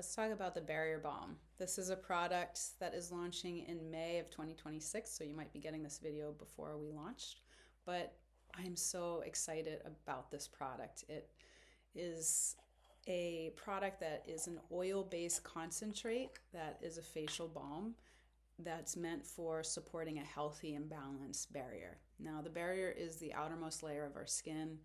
Let's talk about the Barrier Balm. This is a product that is launching in May of 2026, so you might be getting this video before we launched. But I'm so excited about this product. It is a product that is an oil-based concentrate that is a facial balm that's meant for supporting a healthy and balanced barrier. Now, the barrier is the outermost layer of our skin.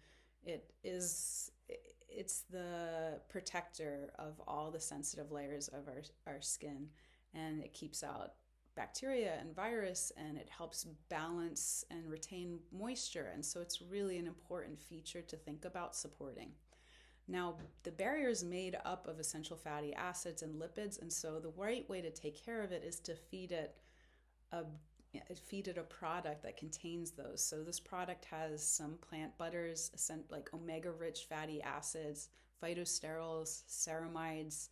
It's the protector of all the sensitive layers of our skin, and it keeps out bacteria and virus, and it helps balance and retain moisture. And so it's really an important feature to think about supporting. Now, the barrier is made up of essential fatty acids and lipids, and so the right way to take care of it is to feed it a product that contains those. So this product has some plant butters, like omega-rich fatty acids, phytosterols, ceramides,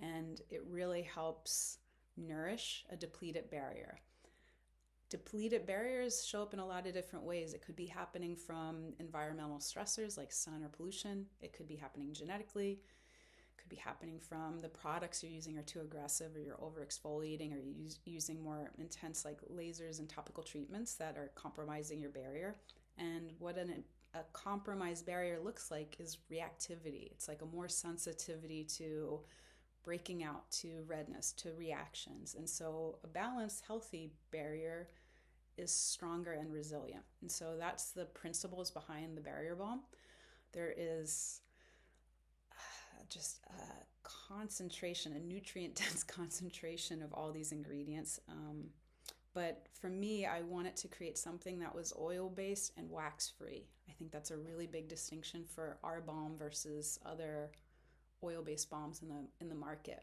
and it really helps nourish a depleted barrier. Depleted barriers show up in a lot of different ways. It could be happening from environmental stressors like sun or pollution. It could be happening genetically. It could be happening from the products you're using are too aggressive, or you're over exfoliating, or you're using more intense like lasers and topical treatments that are compromising your barrier. And what a compromised barrier looks like is reactivity. It's like a more sensitivity to breaking out, to redness, to reactions. And so a balanced, healthy barrier is stronger and resilient. And so that's the principles behind the Barrier Balm. There is just a concentration, a nutrient-dense concentration of all these ingredients. But for me, I wanted to create something that was oil-based and wax-free. I think that's a really big distinction for our balm versus other oil-based balms in the market.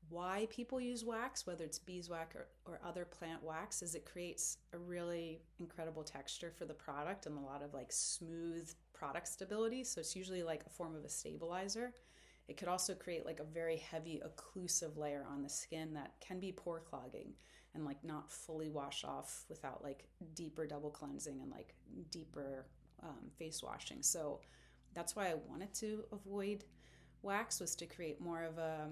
Why people use wax, whether it's beeswax or other plant wax, is it creates a really incredible texture for the product and a lot of like smooth product stability. So it's usually like a form of a stabilizer. It could also create like a very heavy occlusive layer on the skin that can be pore clogging and like not fully wash off without like deeper double cleansing and like deeper face washing. So that's why I wanted to avoid wax, was to create more of a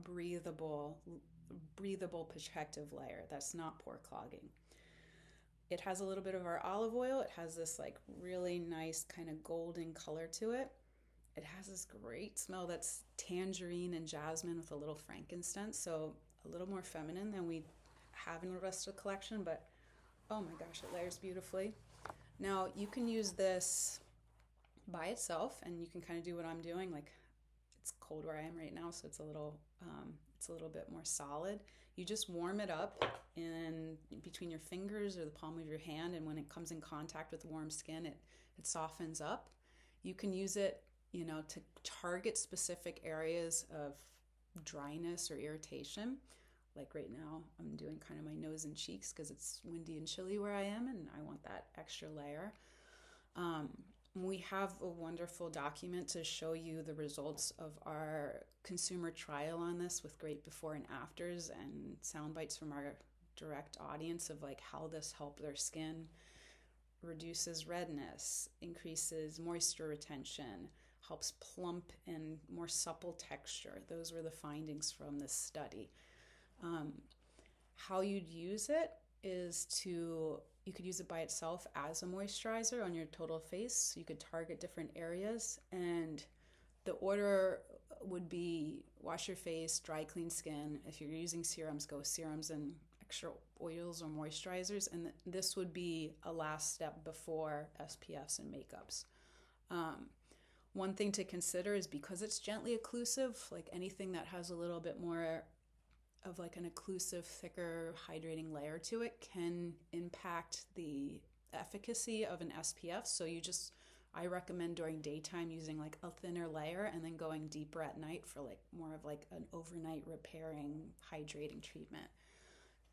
breathable protective layer that's not pore clogging. It has a little bit of our olive oil. It has this like really nice kind of golden color to it. It has this great smell that's tangerine and jasmine with a little frankincense, so a little more feminine than we have in the rest of the collection, but oh my gosh, it layers beautifully. Now, you can use this by itself, and you can kind of do what I'm doing. Like, it's cold where I am right now, so it's a little bit more solid. You just warm it up in between your fingers or the palm of your hand, and when it comes in contact with warm skin, it softens up. You can use it, to target specific areas of dryness or irritation. Like right now, I'm doing kind of my nose and cheeks because it's windy and chilly where I am, and I want that extra layer. We have a wonderful document to show you the results of our consumer trial on this with great before and afters and sound bites from our direct audience of like how this helped their skin, reduces redness, increases moisture retention, helps plump and more supple texture. Those were the findings from this study. How you'd use it is you could use it by itself as a moisturizer on your total face. You could target different areas, and the order would be wash your face, dry, clean skin. If you're using serums, go serums and extra oils or moisturizers, and this would be a last step before SPFs and makeups. One thing to consider is because it's gently occlusive, like anything that has a little bit more of like an occlusive, thicker, hydrating layer to it can impact the efficacy of an SPF. So I recommend during daytime using like a thinner layer and then going deeper at night for like more of like an overnight repairing, hydrating treatment.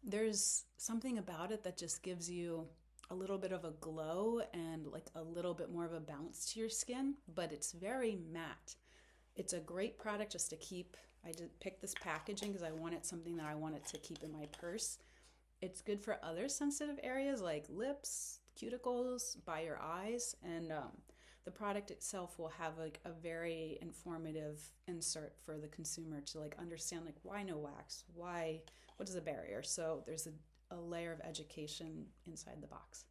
There's something about it that just gives you a little bit of a glow and like a little bit more of a bounce to your skin, but it's very matte. It's a great product just to keep. I just picked this packaging because I wanted something that I wanted to keep in my purse. It's good for other sensitive areas like lips, cuticles, by your eyes, and the product itself will have like a very informative insert for the consumer to like understand like why no wax, why, what is a barrier. So there's a layer of education inside the box.